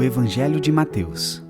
O Evangelho de Mateus.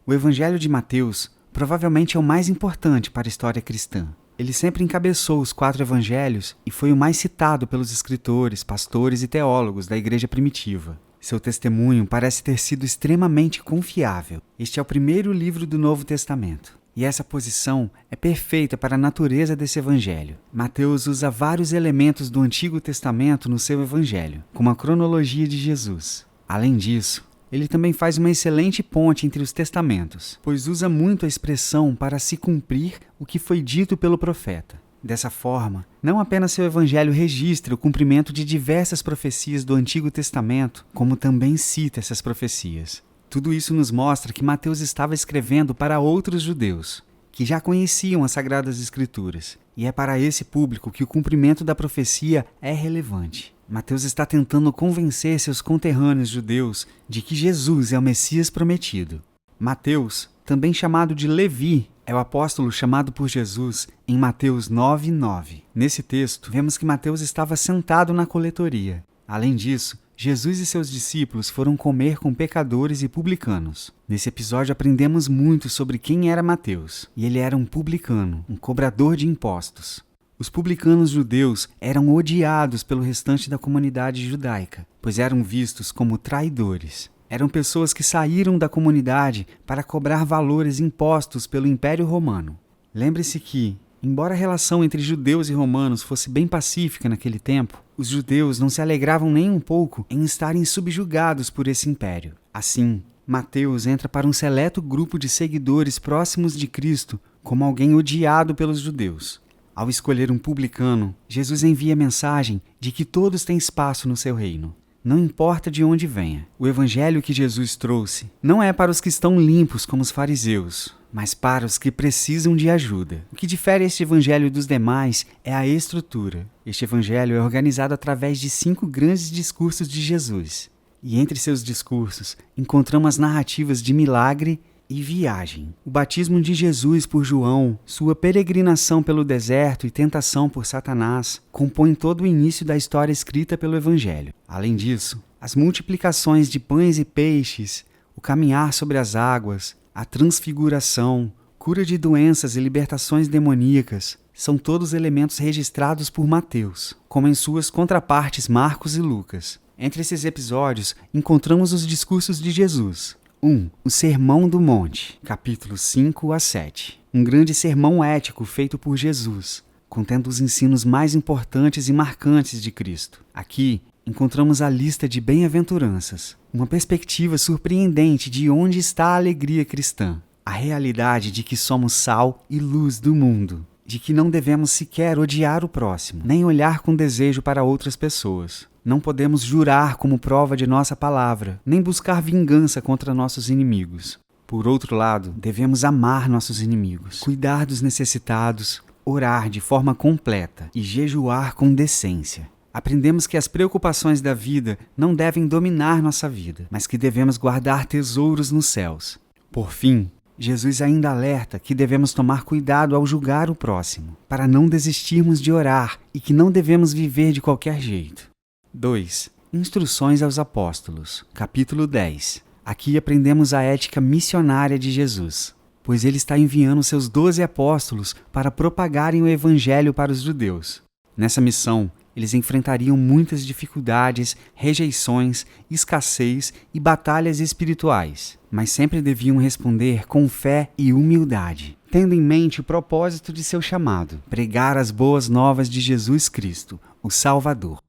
O Evangelho de Mateus provavelmente é o mais importante para a história cristã. Ele sempre encabeçou os 4 evangelhos e foi o mais citado pelos escritores, pastores e teólogos da igreja primitiva. Seu testemunho parece ter sido extremamente confiável. Este é o primeiro livro do Novo Testamento. E essa posição é perfeita para a natureza desse evangelho. Mateus usa vários elementos do Antigo Testamento no seu evangelho, como a cronologia de Jesus. Além disso, ele também faz uma excelente ponte entre os testamentos, pois usa muito a expressão para se cumprir o que foi dito pelo profeta. Dessa forma, não apenas seu evangelho registra o cumprimento de diversas profecias do Antigo Testamento, como também cita essas profecias. Tudo isso nos mostra que Mateus estava escrevendo para outros judeus, que já conheciam as Sagradas Escrituras, e é para esse público que o cumprimento da profecia é relevante. Mateus está tentando convencer seus conterrâneos judeus de que Jesus é o Messias prometido. Mateus, também chamado de Levi, é o apóstolo chamado por Jesus em Mateus 9:9. Nesse texto, vemos que Mateus estava sentado na coletoria. Além disso, Jesus e seus discípulos foram comer com pecadores e publicanos. Nesse episódio aprendemos muito sobre quem era Mateus, e ele era um publicano, um cobrador de impostos. Os publicanos judeus eram odiados pelo restante da comunidade judaica, pois eram vistos como traidores. Eram pessoas que saíram da comunidade para cobrar valores impostos pelo Império Romano. Lembre-se que, embora a relação entre judeus e romanos fosse bem pacífica naquele tempo, os judeus não se alegravam nem um pouco em estarem subjugados por esse império. Assim, Mateus entra para um seleto grupo de seguidores próximos de Cristo como alguém odiado pelos judeus. Ao escolher um publicano, Jesus envia a mensagem de que todos têm espaço no seu reino. Não importa de onde venha. O evangelho que Jesus trouxe não é para os que estão limpos como os fariseus, mas para os que precisam de ajuda. O que difere este evangelho dos demais é a estrutura. Este evangelho é organizado através de 5 grandes discursos de Jesus. E entre seus discursos, encontramos as narrativas de milagre e viagem. O batismo de Jesus por João, sua peregrinação pelo deserto e tentação por Satanás compõem todo o início da história escrita pelo Evangelho. Além disso, as multiplicações de pães e peixes, o caminhar sobre as águas, a transfiguração, cura de doenças e libertações demoníacas são todos elementos registrados por Mateus, como em suas contrapartes Marcos e Lucas. Entre esses episódios, encontramos os discursos de Jesus. 1. O Sermão do Monte, capítulos 5 a 7. Um grande sermão ético feito por Jesus, contendo os ensinos mais importantes e marcantes de Cristo. Aqui, encontramos a lista de bem-aventuranças, uma perspectiva surpreendente de onde está a alegria cristã, a realidade de que somos sal e luz do mundo, de que não devemos sequer odiar o próximo, nem olhar com desejo para outras pessoas. Não podemos jurar como prova de nossa palavra, nem buscar vingança contra nossos inimigos. Por outro lado, devemos amar nossos inimigos, cuidar dos necessitados, orar de forma completa e jejuar com decência. Aprendemos que as preocupações da vida não devem dominar nossa vida, mas que devemos guardar tesouros nos céus. Por fim, Jesus ainda alerta que devemos tomar cuidado ao julgar o próximo, para não desistirmos de orar e que não devemos viver de qualquer jeito. 2. Instruções aos Apóstolos, capítulo 10. Aqui aprendemos a ética missionária de Jesus, pois ele está enviando seus 12 apóstolos para propagarem o evangelho para os judeus. Nessa missão, eles enfrentariam muitas dificuldades, rejeições, escassez e batalhas espirituais, mas sempre deviam responder com fé e humildade, tendo em mente o propósito de seu chamado: pregar as boas novas de Jesus Cristo, o Salvador.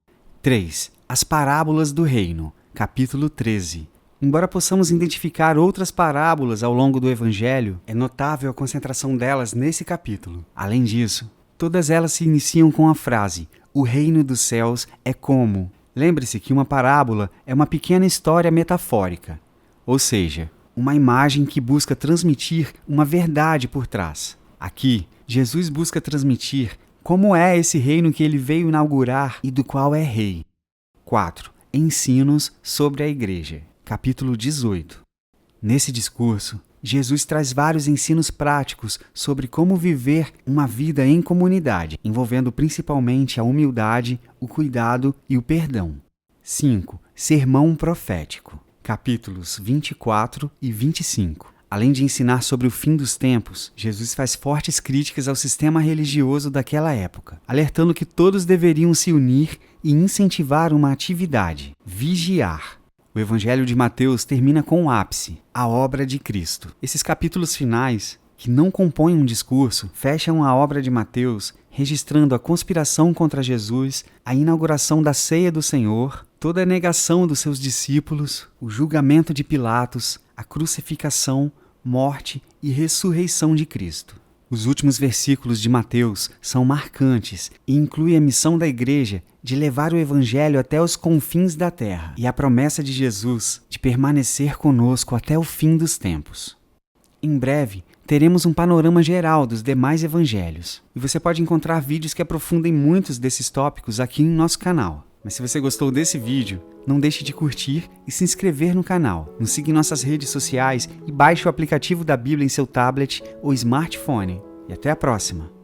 3. As parábolas do reino, capítulo 13. Embora possamos identificar outras parábolas ao longo do Evangelho, é notável a concentração delas nesse capítulo. Além disso, todas elas se iniciam com a frase: o reino dos céus é como. Lembre-se que uma parábola é uma pequena história metafórica, ou seja, uma imagem que busca transmitir uma verdade por trás. Aqui, Jesus busca transmitir como é esse reino que ele veio inaugurar e do qual é rei. 4. Ensinos sobre a igreja, capítulo 18. Nesse discurso, Jesus traz vários ensinos práticos sobre como viver uma vida em comunidade, envolvendo principalmente a humildade, o cuidado e o perdão. 5. Sermão profético, capítulos 24 e 25. Além de ensinar sobre o fim dos tempos, Jesus faz fortes críticas ao sistema religioso daquela época, alertando que todos deveriam se unir e incentivar uma atividade: vigiar. O Evangelho de Mateus termina com o ápice, a obra de Cristo. Esses capítulos finais, que não compõem um discurso, fecham a obra de Mateus, registrando a conspiração contra Jesus, a inauguração da ceia do Senhor, toda a negação dos seus discípulos, o julgamento de Pilatos, a crucificação, morte e ressurreição de Cristo. Os últimos versículos de Mateus são marcantes e incluem a missão da igreja de levar o evangelho até os confins da terra e a promessa de Jesus de permanecer conosco até o fim dos tempos. Em breve, teremos um panorama geral dos demais evangelhos, e você pode encontrar vídeos que aprofundem muitos desses tópicos aqui em nosso canal. Mas se você gostou desse vídeo, não deixe de curtir e se inscrever no canal. Nos siga em nossas redes sociais e baixe o aplicativo da Bíblia em seu tablet ou smartphone. E até a próxima!